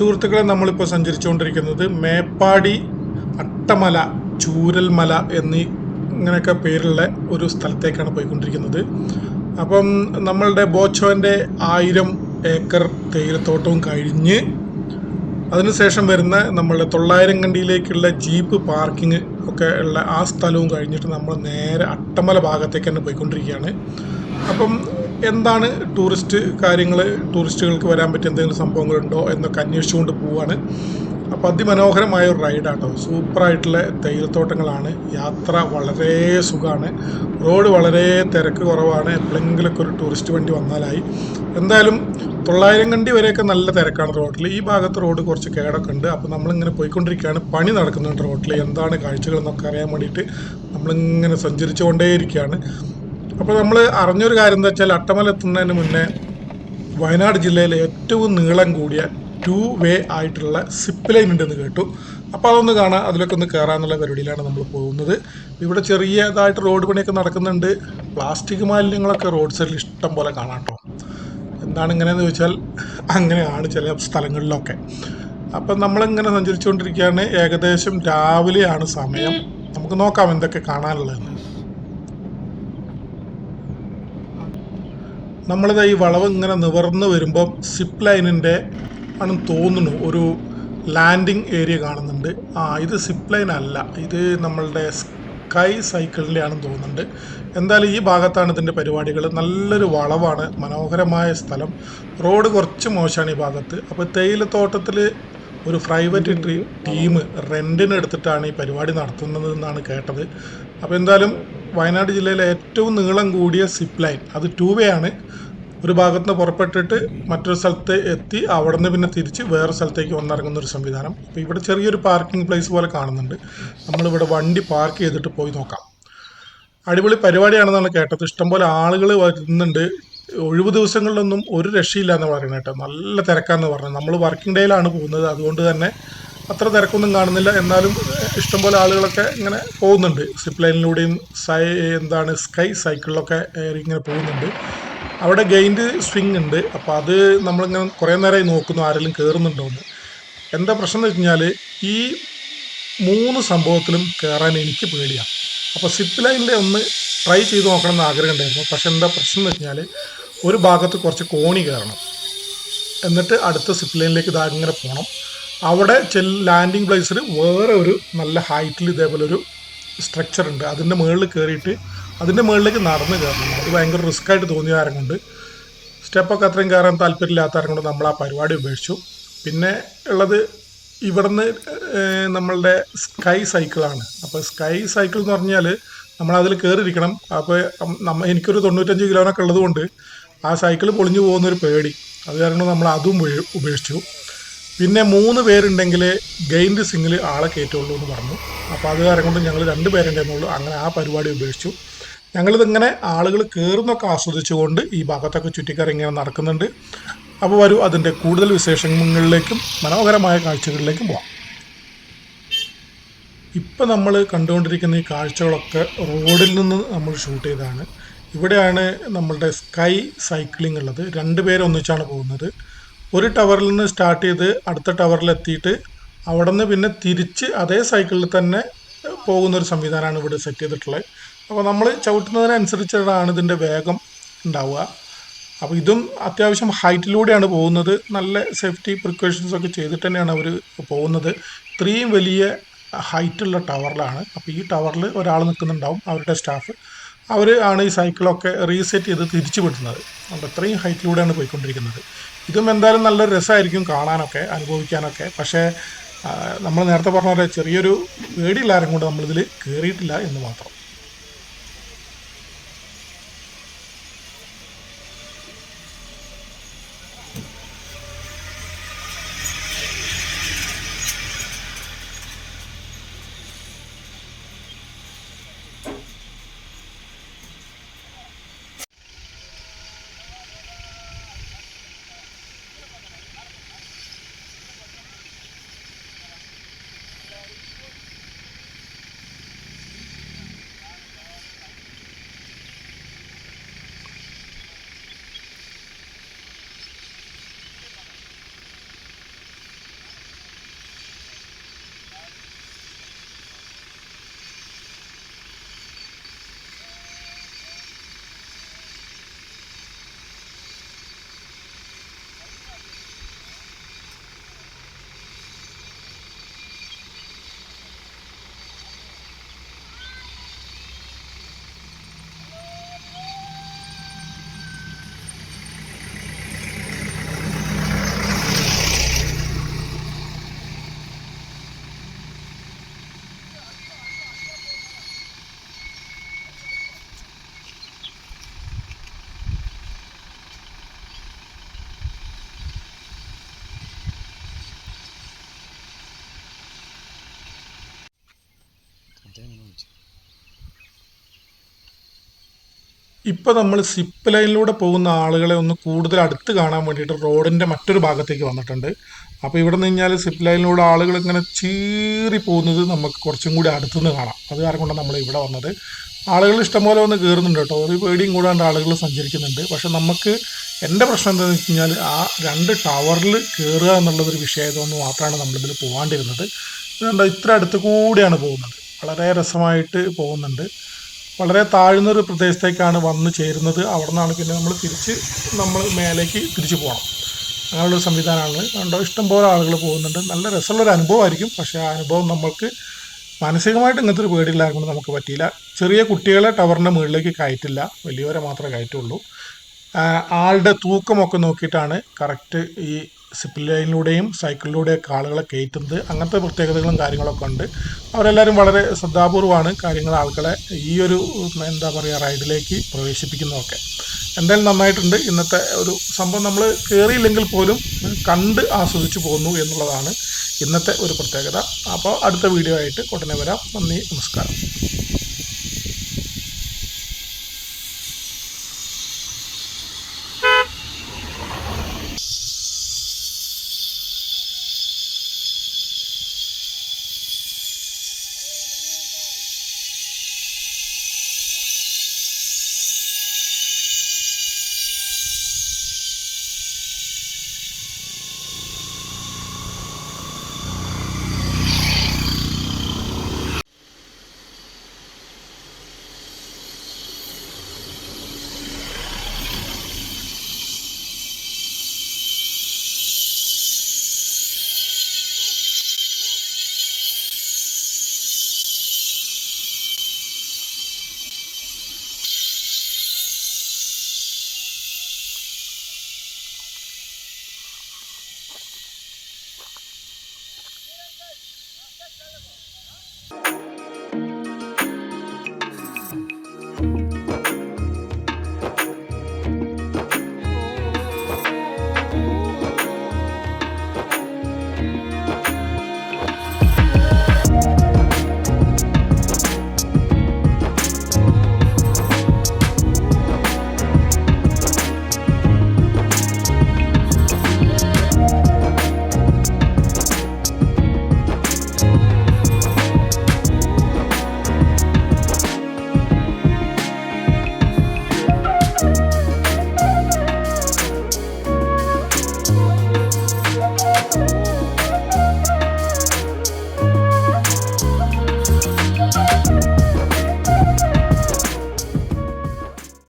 സുഹൃത്തുക്കളെ, നമ്മളിപ്പോൾ സഞ്ചരിച്ചുകൊണ്ടിരിക്കുന്നത് മേപ്പാടി, അട്ടമല, ചൂരൽമല എന്നീ ഇങ്ങനെയൊക്കെ പേരുള്ള ഒരു സ്ഥലത്തേക്കാണ് പോയിക്കൊണ്ടിരിക്കുന്നത്. അപ്പം നമ്മളുടെ ബോച്ചോൻ്റെ 1000 ഏക്കർ തേയിലത്തോട്ടവും കഴിഞ്ഞ് അതിനുശേഷം വരുന്ന നമ്മളുടെ 900 കണ്ടിയിലേക്കുള്ള ജീപ്പ് പാർക്കിംഗ് ഒക്കെ ഉള്ള ആ സ്ഥലവും കഴിഞ്ഞിട്ട് നമ്മൾ നേരെ അട്ടമല ഭാഗത്തേക്ക് തന്നെ പോയിക്കൊണ്ടിരിക്കുകയാണ്. അപ്പം എന്താണ് ടൂറിസ്റ്റ് കാര്യങ്ങൾ, ടൂറിസ്റ്റുകൾക്ക് വരാൻ പറ്റിയ എന്തെങ്കിലും സംഭവങ്ങളുണ്ടോ എന്നൊക്കെ അന്വേഷിച്ചുകൊണ്ട് പോവുകയാണ്. അപ്പോൾ അതിമനോഹരമായ ഒരു റൈഡാട്ടോ. സൂപ്പറായിട്ടുള്ള തേയിലത്തോട്ടങ്ങളാണ്. യാത്ര വളരെ സുഖമാണ്. റോഡ് വളരെ തിരക്ക് കുറവാണ്. എപ്പോഴെങ്കിലൊക്കെ ഒരു ടൂറിസ്റ്റ് വണ്ടി വന്നാലായി. എന്തായാലും 900 കണ്ടി വരെയൊക്കെ നല്ല തിരക്കാണ് റോഡിൽ. ഈ ഭാഗത്ത് റോഡ് കുറച്ച് കേടൊക്കെ ഉണ്ട്. അപ്പോൾ നമ്മളിങ്ങനെ പോയിക്കൊണ്ടിരിക്കുകയാണ്. പണി നടക്കുന്നുണ്ട് റോഡിൽ. എന്താണ് കാഴ്ചകൾ എന്നൊക്കെ അറിയാൻ വേണ്ടിയിട്ട് നമ്മളിങ്ങനെ സഞ്ചരിച്ചുകൊണ്ടേയിരിക്കുകയാണ്. അപ്പോൾ നമ്മൾ അറിഞ്ഞൊരു കാര്യം എന്താ വെച്ചാൽ, അട്ടമല എത്തുന്നതിന് മുന്നേ വയനാട് ജില്ലയിലെ ഏറ്റവും നീളം കൂടിയ 2 വേ ആയിട്ടുള്ള സിപ്പ് ലൈൻ ഉണ്ടെന്ന് കേട്ടു. അപ്പോൾ അതൊന്ന് കാണാം, അതിലൊക്കെ ഒന്ന് കയറാന്നുള്ള പരിപാടിയിലാണ് നമ്മൾ പോകുന്നത്. ഇവിടെ ചെറിയതായിട്ട് റോഡ് പണിയൊക്കെ നടക്കുന്നുണ്ട്. പ്ലാസ്റ്റിക് മാലിന്യങ്ങളൊക്കെ റോഡ് സൈഡിൽ ഇഷ്ടം പോലെ കാണാം കേട്ടോ. എന്താണ് ഇങ്ങനെയെന്ന് ചോദിച്ചാൽ അങ്ങനെയാണ് ചില സ്ഥലങ്ങളിലൊക്കെ. അപ്പം നമ്മളിങ്ങനെ സഞ്ചരിച്ചുകൊണ്ടിരിക്കുകയാണ്. ഏകദേശം രാവിലെയാണ് സമയം. നമുക്ക് നോക്കാം എന്തൊക്കെ കാണാനുള്ളതെന്ന്. നമ്മളിത് ഈ വളവ് ഇങ്ങനെ നിവർന്ന് വരുമ്പം സിപ്പ് ലൈനിൻ്റെ ആണെന്ന് തോന്നുന്നു ഒരു ലാൻഡിങ് ഏരിയ കാണുന്നുണ്ട്. ഇത് സിപ്പ് ലൈൻ അല്ല, ഇത് നമ്മളുടെ സ്കൈ സൈക്കിളിൻ്റെ ആണെന്ന് തോന്നുന്നുണ്ട്. എന്തായാലും ഈ ഭാഗത്താണ് ഇതിൻ്റെ പരിപാടികൾ. നല്ലൊരു വളവാണ്, മനോഹരമായ സ്ഥലം. റോഡ് കുറച്ച് മോശമാണ് ഈ ഭാഗത്ത്. അപ്പോൾ തേയിലത്തോട്ടത്തിൽ ഒരു പ്രൈവറ്റ് ടീം റെൻറ്റിന് എടുത്തിട്ടാണ് ഈ പരിപാടി നടത്തുന്നത് എന്നാണ് കേട്ടത്. അപ്പോൾ എന്തായാലും വയനാട് ജില്ലയിലെ ഏറ്റവും നീളം കൂടിയ സിപ്പ് ലൈൻ, അത് 2 വേ ആണ്. ഒരു ഭാഗത്ത് നിന്ന് പുറപ്പെട്ടിട്ട് മറ്റൊരു സ്ഥലത്ത് എത്തി അവിടെ നിന്ന് പിന്നെ തിരിച്ച് വേറെ സ്ഥലത്തേക്ക് വന്നിറങ്ങുന്ന ഒരു സംവിധാനം. അപ്പോൾ ഇവിടെ ചെറിയൊരു പാർക്കിംഗ് പ്ലേസ് പോലെ കാണുന്നുണ്ട്. നമ്മളിവിടെ വണ്ടി പാർക്ക് ചെയ്തിട്ട് പോയി നോക്കാം. അടിപൊളി പരിപാടിയാണെന്നാണ് കേട്ടത്. ഇഷ്ടംപോലെ ആളുകൾ വരുന്നുണ്ട്. ഒഴിവ് ദിവസങ്ങളിലൊന്നും ഒരു രക്ഷയില്ല എന്ന് പറയുന്നത് കേട്ടോ. നല്ല തിരക്കാന്ന് പറഞ്ഞു. നമ്മൾ വർക്കിംഗ് ഡേയിലാണ് പോകുന്നത്, അതുകൊണ്ട് തന്നെ അത്ര തിരക്കൊന്നും കാണുന്നില്ല. എന്നാലും ഇഷ്ടംപോലെ ആളുകളൊക്കെ ഇങ്ങനെ പോകുന്നുണ്ട്. സിപ്പ് ലൈനിലൂടെയും സ്കൈ സൈക്കിളിലൊക്കെ ഇങ്ങനെ പോകുന്നുണ്ട്. അവിടെ ഗെയിൻഡ് സ്വിങ് ഉണ്ട്. അപ്പോൾ അത് നമ്മളിങ്ങനെ കുറേ നേരമായി നോക്കുന്നു ആരെങ്കിലും കയറുന്നുണ്ടോയെന്ന്. എന്താ പ്രശ്നം എന്ന് വെച്ച് കഴിഞ്ഞാൽ, ഈ 3 സംഭവത്തിലും കയറാൻ എനിക്ക് പേടിയാണ്. അപ്പോൾ സിപ്പ് ലൈനിൻ്റെ ഒന്ന് ട്രൈ ചെയ്ത് നോക്കണം എന്ന് ആഗ്രഹം ഉണ്ടായിരുന്നു. പക്ഷെ എന്താ പ്രശ്നം എന്ന് വെച്ച് കഴിഞ്ഞാൽ, ഒരു ഭാഗത്ത് കുറച്ച് കോണി കയറണം, എന്നിട്ട് അടുത്ത സിപ്പ് ലൈനിലേക്ക് ഇങ്ങനെ പോകണം. അവിടെ ലാൻഡിങ് പ്ലേസിൽ വേറെ ഒരു നല്ല ഹൈറ്റിൽ ഇതേപോലെ ഒരു സ്ട്രക്ചർ ഉണ്ട്. അതിൻ്റെ മുകളിൽ കയറിയിട്ട് അതിൻ്റെ മുകളിലേക്ക് നടന്ന് കയറണം. അത് ഭയങ്കര റിസ്ക് ആയിട്ട് തോന്നിയ കാരണം കൊണ്ട്, സ്റ്റെപ്പൊക്കെ അത്രയും കയറാൻ താല്പര്യമില്ലാത്ത കാരണം കൊണ്ട് നമ്മൾ ആ പരിപാടി ഉപേക്ഷിച്ചു. പിന്നെ ഉള്ളത് ഇവിടുന്ന് നമ്മളുടെ സ്കൈ സൈക്കിളാണ്. അപ്പോൾ സ്കൈ സൈക്കിൾ എന്ന് പറഞ്ഞാൽ നമ്മളതിൽ കയറിയിരിക്കണം. അപ്പോൾ എനിക്കൊരു 95 കിലോനൊക്കെ ഉള്ളത് കൊണ്ട് ആ സൈക്കിൾ പൊളിഞ്ഞു പോകുന്നൊരു പേടി, അത് കാരണം നമ്മൾ അതും ഉപേക്ഷിച്ചു. പിന്നെ 3 പേരുണ്ടെങ്കിൽ ഗെയിൻഡ് സിംഗിൽ ആളെ കയറ്റുള്ളൂ എന്ന് പറഞ്ഞു. അപ്പോൾ അത് കാരണം കൊണ്ട് ഞങ്ങൾ 2 പേരുണ്ടെന്നുള്ളൂ. അങ്ങനെ ആ പരിപാടി ഉപേക്ഷിച്ചു. ഞങ്ങളിതിങ്ങനെ ആളുകൾ കയറുന്നൊക്കെ ആസ്വദിച്ചുകൊണ്ട് ഈ ഭാഗത്തൊക്കെ ചുറ്റിക്കറങ്ങി ഇങ്ങനെ നടക്കുന്നുണ്ട്. അപ്പോൾ വരൂ, അതിൻ്റെ കൂടുതൽ വിശേഷങ്ങളിലേക്കും മനോഹരമായ കാഴ്ചകളിലേക്കും പോവാം. ഇപ്പം നമ്മൾ കണ്ടുകൊണ്ടിരിക്കുന്ന ഈ കാഴ്ചകളൊക്കെ റോഡിൽ നിന്ന് നമ്മൾ ഷൂട്ട് ചെയ്തതാണ്. ഇവിടെയാണ് നമ്മളുടെ സ്കൈ സൈക്ലിംഗ് ഉള്ളത്. 2 പേര് ഒന്നിച്ചാണ് പോകുന്നത്. ഒരു ടവറിൽ നിന്ന് സ്റ്റാർട്ട് ചെയ്ത് അടുത്ത ടവറിലെത്തിയിട്ട് അവിടെ നിന്ന് പിന്നെ തിരിച്ച് അതേ സൈക്കിളിൽ തന്നെ പോകുന്നൊരു സംവിധാനമാണ് ഇവിടെ സെറ്റ് ചെയ്തിട്ടുള്ളത്. അപ്പോൾ നമ്മൾ ചവിട്ടുന്നതിനനുസരിച്ചാണ് ഇതിൻ്റെ വേഗം ഉണ്ടാവുക. അപ്പോൾ ഇതും അത്യാവശ്യം ഹൈറ്റിലൂടെയാണ് പോകുന്നത്. നല്ല സേഫ്റ്റി പ്രിക്കോഷൻസൊക്കെ ചെയ്തിട്ട് തന്നെയാണ് അവർ പോകുന്നത്. ഇത്രയും വലിയ ഹൈറ്റുള്ള ടവറിലാണ്. അപ്പോൾ ഈ ടവറിൽ ഒരാൾ നിൽക്കുന്നുണ്ടാവും, അവരുടെ സ്റ്റാഫ്. അവർ ആണ് ഈ സൈക്കിളൊക്കെ റീസെറ്റ് ചെയ്ത് തിരിച്ചു വിടുന്നത്. അപ്പോൾ ഇത്രയും ഹൈറ്റിലൂടെയാണ് പോയിക്കൊണ്ടിരിക്കുന്നത്. ഇതും എന്തായാലും നല്ലൊരു രസമായിരിക്കും കാണാനൊക്കെ, അനുഭവിക്കാനൊക്കെ. പക്ഷേ നമ്മൾ നേരത്തെ പറഞ്ഞ പോലെ ചെറിയൊരു പേടിയില്ലാരും കൊണ്ട് നമ്മളിതിൽ കയറിയിട്ടില്ല എന്ന് മാത്രം. ഇപ്പോൾ നമ്മൾ സിപ്പ് ലൈനിലൂടെ പോകുന്ന ആളുകളെ ഒന്ന് കൂടുതൽ അടുത്ത് കാണാൻ വേണ്ടിയിട്ട് റോഡിൻ്റെ മറ്റൊരു ഭാഗത്തേക്ക് വന്നിട്ടുണ്ട്. അപ്പോൾ ഇവിടെ നിന്ന് കഴിഞ്ഞാൽ സിപ്പ് ലൈനിലൂടെ ആളുകൾ ഇങ്ങനെ ചീറി പോകുന്നത് നമുക്ക് കുറച്ചും കൂടി അടുത്തുനിന്ന് കാണാം. അത് കാരണം കൊണ്ടാണ് നമ്മൾ ഇവിടെ വന്നത്. ആളുകൾ ഇഷ്ടംപോലെ വന്ന് കയറുന്നുണ്ട് കേട്ടോ, ഒരു പേടിയും കൂടാണ്ട് ആളുകൾ സഞ്ചരിക്കുന്നുണ്ട്. പക്ഷെ നമുക്ക് എൻ്റെ പ്രശ്നം എന്താണെന്ന് വെച്ച് കഴിഞ്ഞാൽ ആ 2 ടവറിൽ കയറുക എന്നുള്ളതൊരു വിഷയമായതുകൊണ്ട് മാത്രമാണ് നമ്മളിതിൽ പോകാണ്ടിരുന്നത്. ഇതുകൊണ്ട് ഇത്ര അടുത്ത് കൂടിയാണ് പോകുന്നത്, വളരെ രസമായിട്ട് പോകുന്നുണ്ട്. വളരെ താഴ്ന്നൊരു പ്രദേശത്തേക്കാണ് വന്ന് ചേരുന്നത്. അവിടെ നിന്നാണ് പിന്നെ നമ്മൾ മേലേക്ക് തിരിച്ചു പോകണം. അങ്ങനെയുള്ളൊരു സംവിധാനമാണ്. കണ്ടോ, ഇഷ്ടംപോലെ ആളുകൾ പോകുന്നുണ്ട്. നല്ല രസമുള്ളൊരു അനുഭവമായിരിക്കും. പക്ഷേ ആ അനുഭവം നമ്മൾക്ക് മാനസികമായിട്ട് ഇങ്ങനത്തെ ഒരു പേടിയില്ലായിരുന്നു, നമുക്ക് പറ്റിയില്ല. ചെറിയ കുട്ടികളെ ടവറിൻ്റെ മുകളിലേക്ക് കയറ്റില്ല, വലിയവരെ മാത്രമേ കയറ്റുള്ളൂ. ആളുടെ തൂക്കമൊക്കെ നോക്കിയിട്ടാണ് കറക്റ്റ് ഈ സിപ്പ് ലൈനിലൂടെയും സൈക്കിളിലൂടെയൊക്കെ ആളുകളെ കയറ്റുന്നത്. അങ്ങനത്തെ പ്രത്യേകതകളും കാര്യങ്ങളൊക്കെ ഉണ്ട്. അവരെല്ലാവരും വളരെ ശ്രദ്ധാപൂർവമാണ് ആളുകളെ ഈ ഒരു എന്താ പറയുക റൈഡിലേക്ക് പ്രവേശിപ്പിക്കുന്നതൊക്കെ. എന്തായാലും നന്നായിട്ടുണ്ട്. ഇന്നത്തെ ഒരു സംഭവം നമ്മൾ കയറിയില്ലെങ്കിൽ പോലും കണ്ട് ആസ്വദിച്ചു പോകുന്നു എന്നുള്ളതാണ് ഇന്നത്തെ ഒരു പ്രത്യേകത. അപ്പോൾ അടുത്ത വീഡിയോ ആയിട്ട് ഉടനെ വരാം. നന്ദി, നമസ്കാരം.